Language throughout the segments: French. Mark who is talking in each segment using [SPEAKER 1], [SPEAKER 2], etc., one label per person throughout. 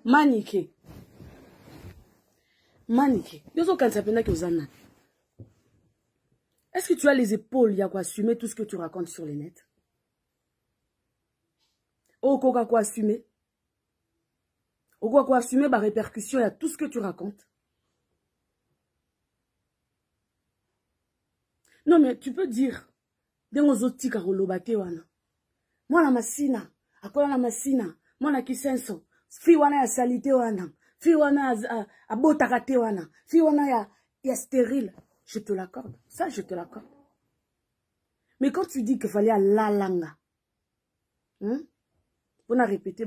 [SPEAKER 1] Manike. Manike. Est-ce que tu as les épaules, il y a quoi assumer tout ce que tu racontes sur les nets? Oh, quoi assumer? Oh, quoi assumer, bah, répercussion, il y a tout ce que tu racontes. Non, mais tu peux dire, moi, la masina, akola la masina, moi, la kisenso, fi wana ya salite wana, fi wana a botakate wana, fi wana ya stérile. Je te l'accorde. Ça, je te l'accorde. Mais quand tu dis qu'il fallait à la langa, on a répété,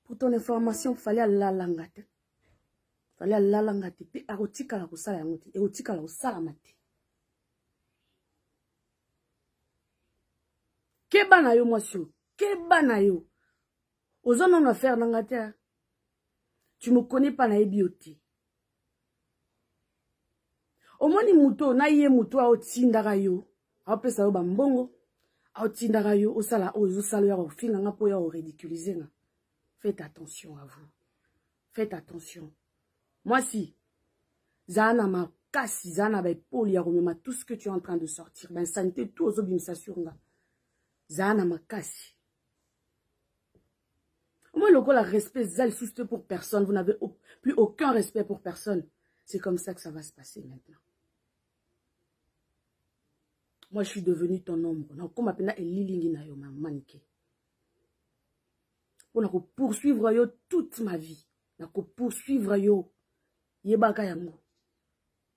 [SPEAKER 1] pour ton information, il fallait à la langa. Il fallait à la langa. Puis, à otika la kusala yamuti, et otika la kusala mati. Keba na yo, monsieur. Keba na yo. Aux hommes, on a fait nangate. Tu me connais pas na ebioti. Au moins, ni muto, na ye muto a otindara yo. A opesa yo bambongo. A otindara yo, osala, osala yo, ofinga nga po ya o ridiculiser nga. Faites attention à vous. Faites attention. Moi, si, Zana ma kasi, Zana ba epoli ya remema tout ce que tu es en train de sortir. Ben, santé, tout aux obim s'assurent. Zana ma kasi. Moi, le la respect, zal juste pour personne. Vous n'avez plus aucun respect pour personne. C'est comme ça que ça va se passer maintenant. Moi, je suis devenu ton ombre. Donc, comme appelle Elilingi na yo, manike. On a poursuivre yo toute ma vie. On a poursuivre yo. Yebaka yango.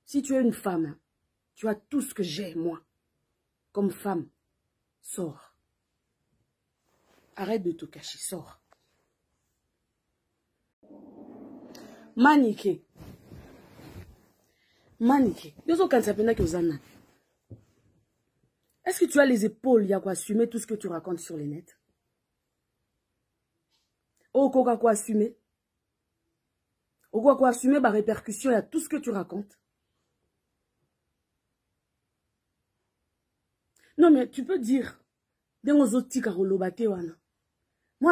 [SPEAKER 1] Si tu es une femme, tu as tout ce que j'ai, moi. Comme femme, sors. Arrête de te cacher, sors. Manike. Manike. Est-ce que tu as les épaules, il y a quoi assumer tout ce que tu racontes sur les nets? Oh, quoi assumer? Oh, quoi assumer, bah, répercussion, il y a tout ce que tu racontes. Non, mais tu peux dire, moi,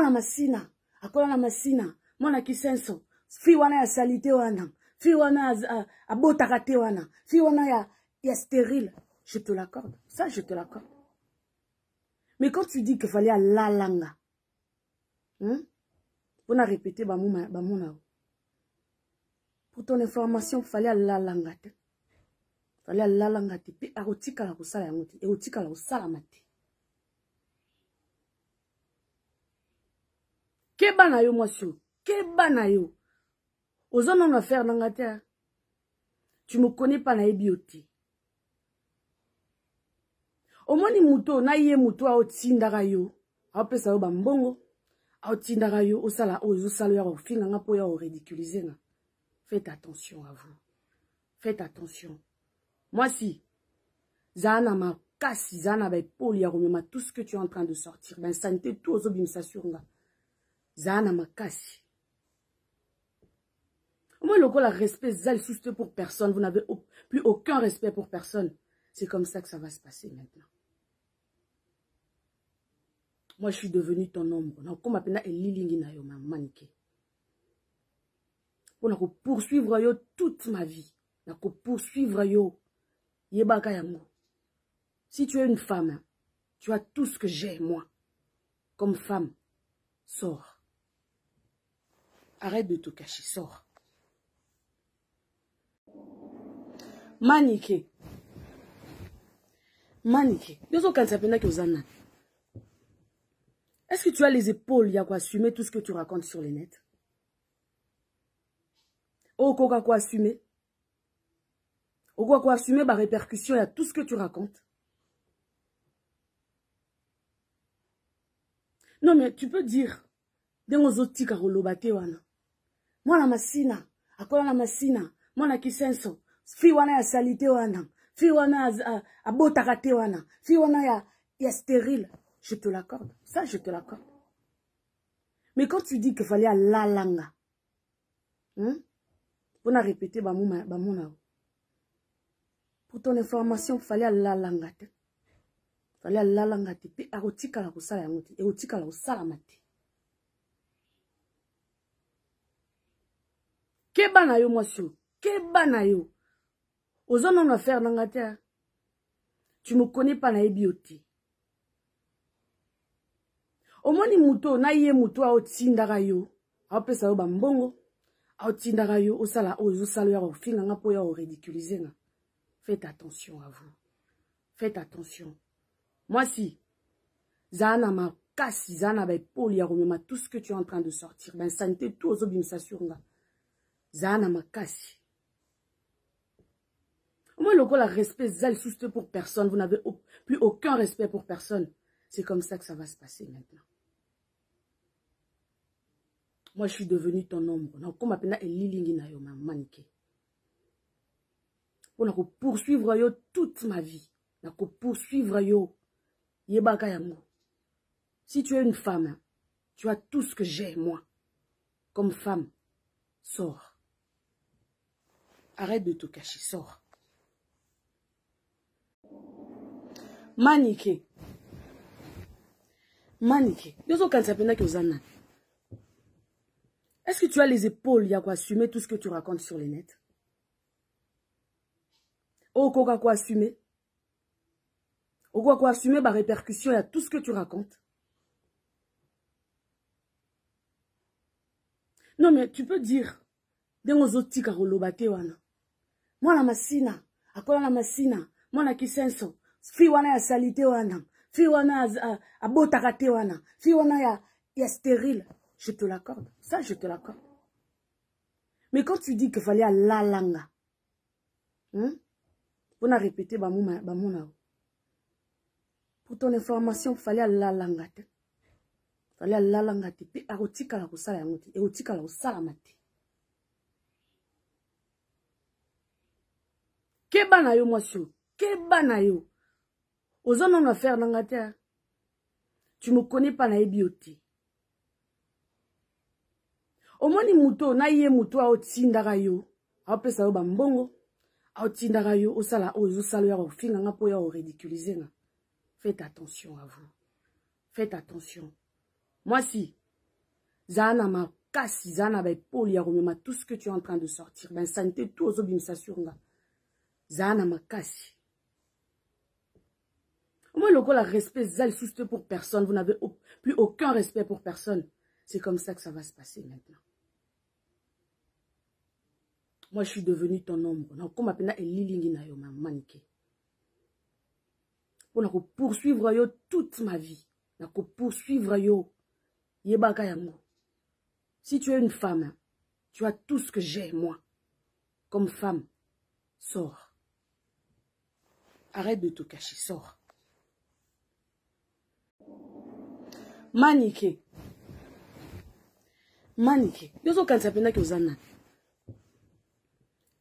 [SPEAKER 1] la masina, akola la masina, moi, la kisenso, fi wana ya salite wana, fi wana a botakate wana, fi wana ya stérile. Je te l'accorde. Ça, je te l'accorde. Mais quand tu dis qu'il fallait à la langa, on a répété, pour ton information, il fallait à la langa. Il fallait à la langa. Puis, à otika la kusala yamuti, et otika la kusala mati. Keba na yo, monsieur. Keba na yo. Aux hommes, on a fait nangate. Tu me connais pas na ebioti. Au moins, ni muto, na ye muto a otindara yo. A opesa yo bambongo. A otindara yo, osala, osala yo, ofinga nga po ya o ridiculiser nga. Faites attention à vous. Faites attention. Moi, si, Zana ma kasi, Zana ba epoli ya remema tout ce que tu es en train de sortir. Ben, santé, tout aux obim s'assurent nga. Zana ma kasi. Moi, le la respect, zal juste pour personne. Vous n'avez plus aucun respect pour personne. C'est comme ça que ça va se passer maintenant. Moi, je suis devenu ton ombre. Donc, comme appelle Elilingi na yo, manike. On a poursuivre yo toute ma vie. On a poursuivre yo. Yebaka yango. Si tu es une femme, tu as tout ce que j'ai, moi. Comme femme, sors. Arrête de te cacher, sors. Manike. Manike. Est-ce que tu as les épaules, il y a quoi assumer tout ce que tu racontes sur les nets? Oh, quoi assumer? Oh, quoi assumer, bah, répercussion, il y a tout ce que tu racontes. Non, mais tu peux dire, moi, la masina, akola la masina, moi, la kisenso, fi wana ya salite wana, fi wana a botakate wana, fi wana ya stérile. Je te l'accorde. Ça, je te l'accorde. Mais quand tu dis qu'il fallait à la langa, on a répété, pour ton information, il fallait à la langa. Il fallait à la langa. Puis, à otika la kusala yamuti, et otika la kusala mati. Keba na yo mwasio. Keba na yo. Ozo non affaire nangate. Tu me connais pas na ebiote. Omoni muto na ye muto a otindaka yo. Apesa yo bambongo. A otindaka yo osala ozo salo ya ofinga nga po ya o ridiculiser nga. Faites attention à vous. Faites attention. Moi si Zana ma kasi zana ba epoli ya komema tout ce que tu es en train de sortir. Ben santé tout ozo bimisa sur nga. Zana ma kasi. Moi le la respect zal juste pour personne. Vous n'avez plus aucun respect pour personne. C'est comme ça que ça va se passer maintenant. Moi je suis devenu ton ombre. Na comme appena elilingi na yo manike. On a poursuivre yo toute ma vie. Na ko poursuivre yo yebaka yango. Si tu es une femme, tu as tout ce que j'ai moi. Comme femme, sors. Arrête de te cacher, sors. Manike. Manike. Est-ce que tu as les épaules, il y a quoi assumer tout ce que tu racontes sur les nets? Oh, quoi assumer? Oh, quoi assumer, bah, répercussion, il y a tout ce que tu racontes. Non, mais tu peux dire, moi la masina, akola la masina, moi la kisenso, fi wana ya salite wana, fi wana a botakate wana, fi wana ya stérile. Je te l'accorde, ça je te l'accorde. Mais quand tu dis qu'il fallait à la langa, on a répété pour ton information, il fallait à la langa. Fallait à la langate pe arotika la kusala yangote erotika la usala mate keba na yo mwasio keba na yo ozo non affaire nangate. Tu me connais pas na ebiote. Omoni muto na ye muto a otindaka yo apesa yo bambongo a otindaka yo osala ozo salo ya ofinga nga po ya o ridiculiser nga. Faites attention à vous. Faites attention. Moi si Zana ma kasi zana ba epoli ya komema tout ce que tu es en train de sortir. Ben santé tout ozo bimisa sur nga. Zana ma kasi. Moi le la respect zal juste pour personne. Vous n'avez plus aucun respect pour personne. C'est comme ça que ça va se passer maintenant. Moi je suis devenu ton ombre. Na comme appena elilingi na yo manike. On a poursuivre yo toute ma vie. Na ko poursuivre yo yebaka yango. Si tu es une femme, tu as tout ce que j'ai moi. Comme femme, sors. Arrête de te cacher, sors. Manike. Manike.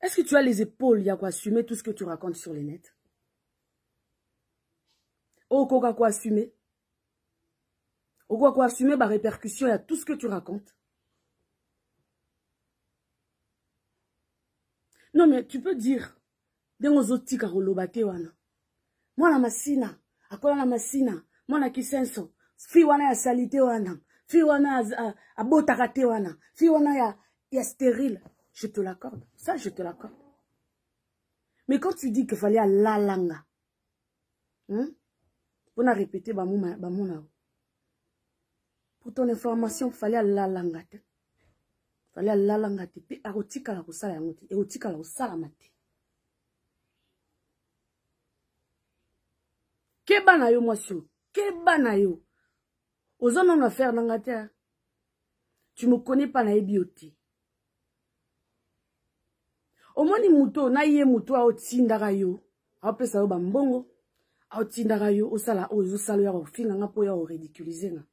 [SPEAKER 1] Est-ce que tu as les épaules, il y a quoi assumer tout ce que tu racontes sur les nets? Oh, quoi assumer? Oh, quoi assumer, bah, répercussion, il y a tout ce que tu racontes. Non, mais tu peux dire, moi la masina, akola la masina, moi la kisenso, fi wana ya salite wana, fi wana a botakate wana, fi wana ya stérile. Je te l'accorde, ça je te l'accorde. Mais quand tu dis qu'il fallait à la langa, on a répété pour ton information, il fallait à la langate. Il fallait à la langate. Puis arotika la kusala yangote. Erotika la usala mate. Keba na yo mwasio. Keba na yo. Ozo non affaire nangate. Tu me connais pas na ebiote. Omoni muto na ye muto a otindaka yo. Apesa yo bambongo. A otindaka yo osala ozo salo ya ofinga nga po ya o ridiculiser nga.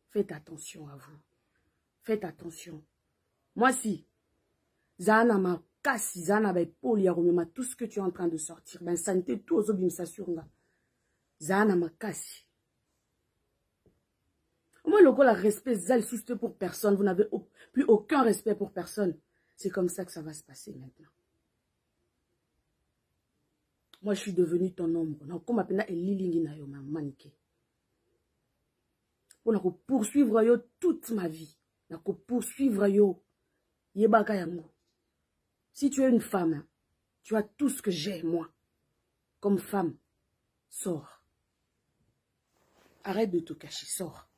[SPEAKER 1] Faites attention à vous. Faites attention. Moi si Zana ma kasi zana ba epoli ya komema tout ce que tu es en train de sortir. Ben santé tout ozo bimisa sur nga. Zana ma kasi. Moi le la respect zal juste pour personne. Vous n'avez plus aucun respect pour personne. C'est comme ça que ça va se passer maintenant. Moi je suis devenu ton ombre. Na comme appena elilingi na yo manike. On a poursuivre yo toute ma vie. Na ko poursuivre yo yebaka yango. Si tu es une femme, tu as tout ce que j'ai, moi. Comme femme, sors. Arrête de te cacher, sors.